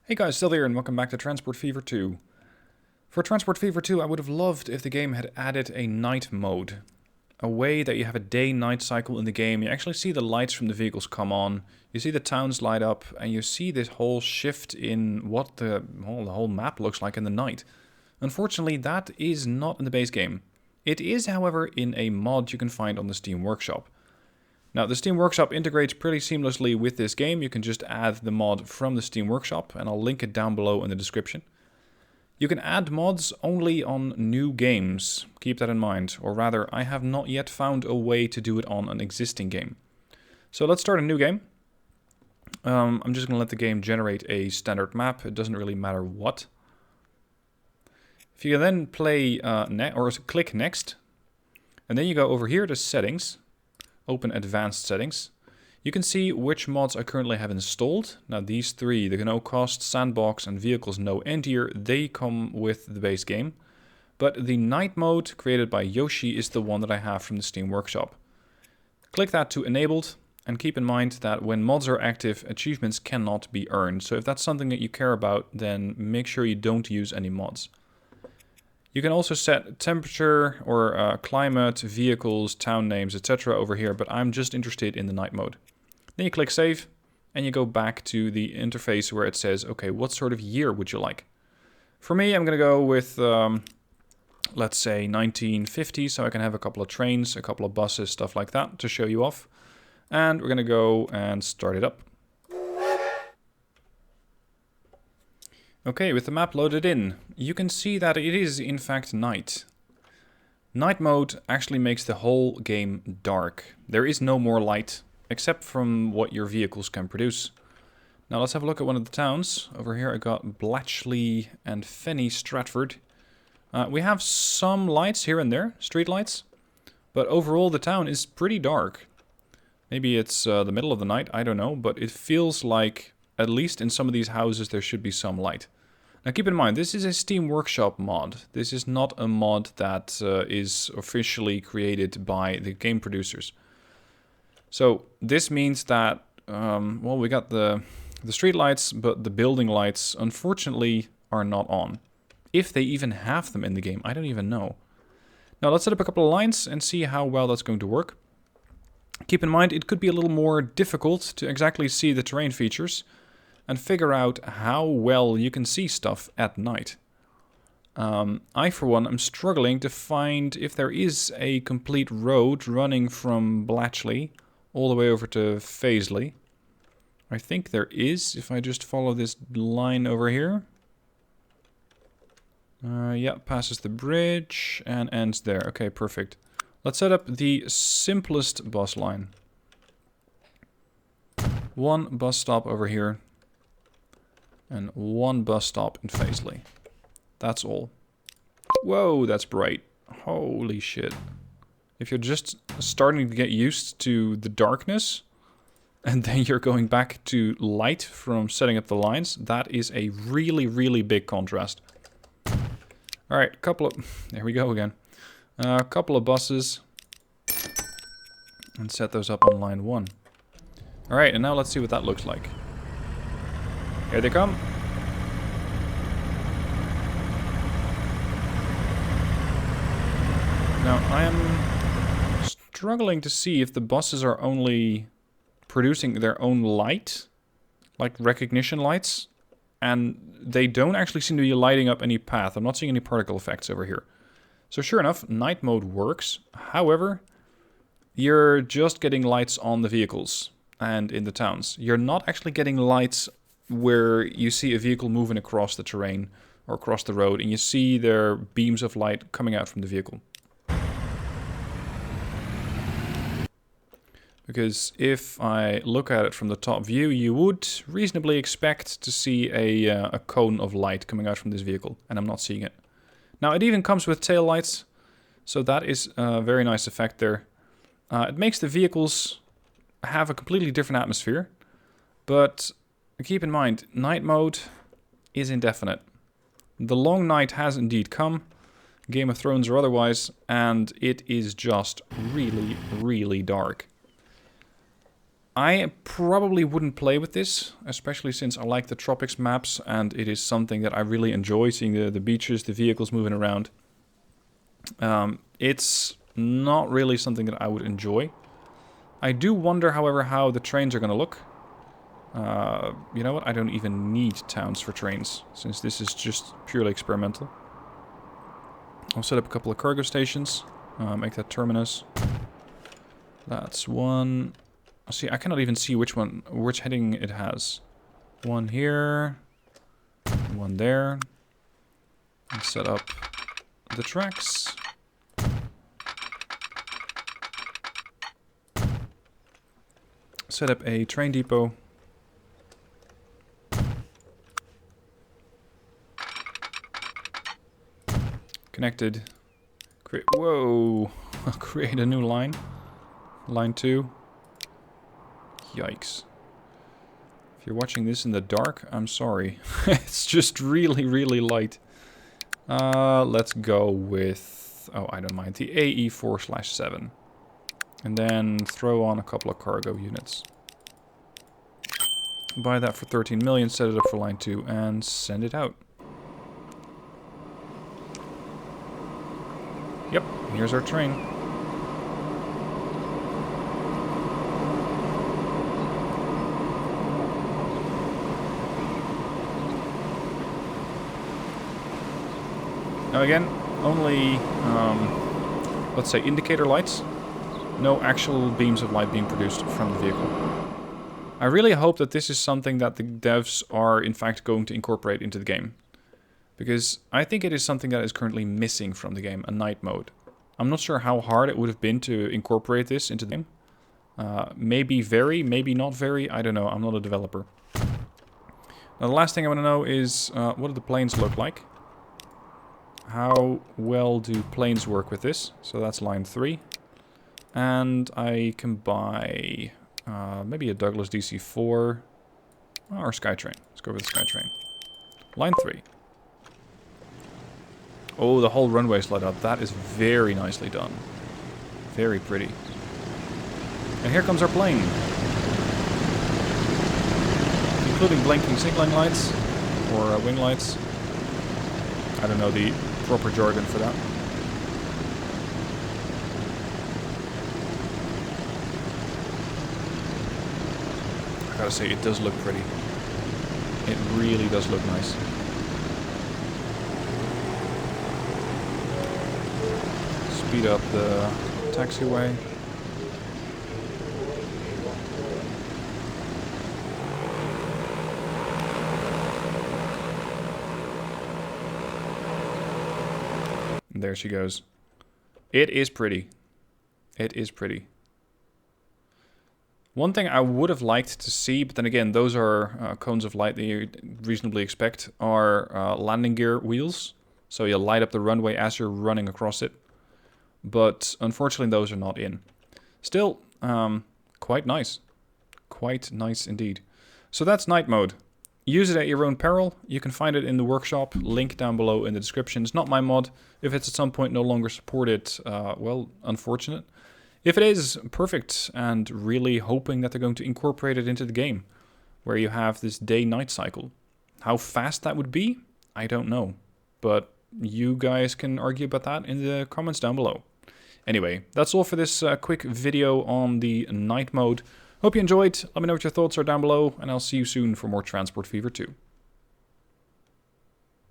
Hey guys, still here and welcome back to Transport Fever 2. For Transport Fever 2, I would have loved if the game had added a night mode. A way that you have a day-night cycle in the game. You actually see the lights from the vehicles come on, you see the towns light up, and you see this whole shift in what the whole map looks like in the night. Unfortunately, that is not in the base game. It is, however, in a mod you can find on the Steam Workshop. Now, the Steam Workshop integrates pretty seamlessly with this game. You can just add the mod from the Steam Workshop, and I'll link it down below in the description. You can add mods only on new games. Keep that in mind. Or rather, I have not yet found a way to do it on an existing game. So let's start a new game. I'm just going to let the game generate a standard map. It doesn't really matter what. If you then play click Next, and then you go over here to Settings. Open Advanced Settings. You can see which mods I currently have installed. Now these three, the No Cost, Sandbox and Vehicles No End Year, they come with the base game. But the night mode created by Yoshi is the one that I have from the Steam Workshop. Click that to Enabled, and keep in mind that when mods are active, achievements cannot be earned. So if that's something that you care about, then make sure you don't use any mods. You can also set temperature or climate, vehicles, town names, etc. over here, but I'm just interested in the night mode. Then you click Save, and you go back to the interface where it says, okay, what sort of year would you like? For me, I'm going to go with, let's say, 1950, so I can have a couple of trains, a couple of buses, stuff like that to show you off. And we're going to go and start it up. Okay, with the map loaded in, you can see that it is in fact night. Night mode actually makes the whole game dark. There is no more light, except from what your vehicles can produce. Now let's have a look at one of the towns. Over here I got Bletchley and Fenny Stratford. We have some lights here and there, street lights, but overall the town is pretty dark. Maybe it's the middle of the night, I don't know, but it feels like at least in some of these houses there should be some light. Now keep in mind, this is a Steam Workshop mod. This is not a mod that is officially created by the game producers. So this means that, well, we got the street lights, but the building lights unfortunately are not on. If they even have them in the game, I don't even know. Now let's set up a couple of lines and see how well that's going to work. Keep in mind, it could be a little more difficult to exactly see the terrain features and figure out how well you can see stuff at night. I, for one, am struggling to find if there is a complete road running from Bletchley all the way over to Fazeley. I think there is, if I just follow this line over here. Yeah, passes the bridge and ends there. Okay, perfect. Let's set up the simplest bus line. One bus stop over here. And one bus stop in Fazeley. That's all. Whoa, that's bright. Holy shit. If you're just starting to get used to the darkness, and then you're going back to light from setting up the lines, that is a really, really big contrast. Alright, there we go again. A couple of buses. And set those up on line 1. Alright, and now let's see what that looks like. Here they come. Now, I am struggling to see if the buses are only producing their own light, like recognition lights, and they don't actually seem to be lighting up any path. I'm not seeing any particle effects over here. So sure enough, night mode works. However, you're just getting lights on the vehicles and in the towns. You're not actually getting lights where you see a vehicle moving across the terrain or across the road and you see their beams of light coming out from the vehicle. Because if I look at it from the top view, you would reasonably expect to see a cone of light coming out from this vehicle, and I'm not seeing it. Now it even comes with tail lights, so that is a very nice effect there. It makes the vehicles have a completely different atmosphere, but keep in mind, night mode is indefinite. The long night has indeed come, Game of Thrones or otherwise, and it is just really, really dark. I probably wouldn't play with this, especially since I like the tropics maps and it is something that I really enjoy, seeing the beaches, the vehicles moving around. It's not really something that I would enjoy. I do wonder, however, how the trains are going to look. You know what? I don't even need towns for trains, since this is just purely experimental. I'll set up a couple of cargo stations. Make that terminus. That's one. See, I cannot even see which heading it has. One here. One there. And set up the tracks. Set up a train depot. Connected. Whoa! Create a new line. Line 2. Yikes. If you're watching this in the dark, I'm sorry. It's just really, really light. Let's go with... Oh, I don't mind. The AE4/7. And then throw on a couple of cargo units. Buy that for 13 million, set it up for line 2, and send it out. Yep, here's our train. Now again, only, let's say, indicator lights. No actual beams of light being produced from the vehicle. I really hope that this is something that the devs are in fact going to incorporate into the game. Because I think it is something that is currently missing from the game, a night mode. I'm not sure how hard it would have been to incorporate this into the game. Maybe very, maybe not very, I don't know, I'm not a developer. Now the last thing I want to know is, what do the planes look like? How well do planes work with this? So that's line 3. And I can buy maybe a Douglas DC-4 or Skytrain. Let's go with the Skytrain. Line 3. Oh, the whole runway is lit up. That is very nicely done. Very pretty. And here comes our plane. Including blinking signaling lights or wing lights. I don't know the proper jargon for that. I gotta say, it does look pretty. It really does look nice. Speed up the taxiway. And there she goes. It is pretty. It is pretty. One thing I would have liked to see, but then again, those are cones of light that you reasonably expect, are landing gear wheels. So you light up the runway as you're running across it. But unfortunately, those are not in. Still, quite nice. Quite nice indeed. So that's night mode. Use it at your own peril. You can find it in the workshop. Link down below in the description. It's not my mod. If it's at some point no longer supported, well, unfortunate. If it is, perfect, and really hoping that they're going to incorporate it into the game, where you have this day-night cycle. How fast that would be, I don't know, but you guys can argue about that in the comments down below. Anyway, that's all for this quick video on the night mode. Hope you enjoyed. Let me know what your thoughts are down below, and I'll see you soon for more Transport Fever 2.